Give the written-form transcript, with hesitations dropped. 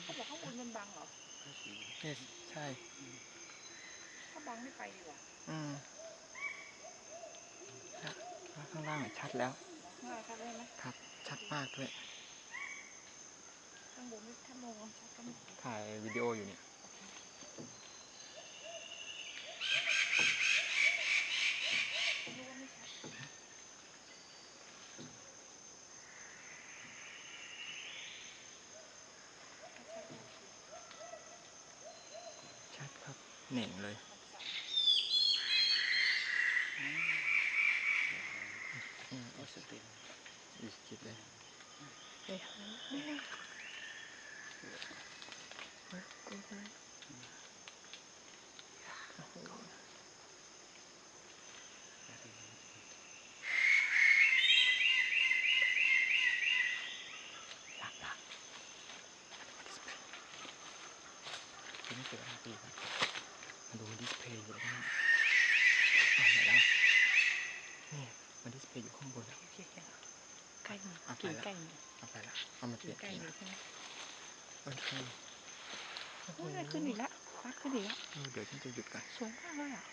เขาบอกข้างบนมันบังเหรอใช่ถ้าบังไม่ไปดีกว่าข้างล่างชัดแล้วชัดได้ไหมครับชัดมากด้วยข้างบนถ้ามองชัดก็ไม่ถ่ายวิดีโออยู่เนี่ยรู้ว่าไม่ชัดชัดครับเหน่งเลยสติอยู่จิตเลยไม่เสียนาทีครับมาดูดิสเพย์อยู่ตรงนี้แล้วนี่มันดิสเพย์อยู่ข้างบนแล้วใกล้หน่อยกินใกล้หน่อยเอาไปละเอามาเปลี่ยนใกล้เลยใช่ไหมโอเคโอ้ยขึ้นอีกแล้วขึ้นอีกแล้วเดี๋ยวฉันจะหยุดกันสวยมากเลยอ่ะ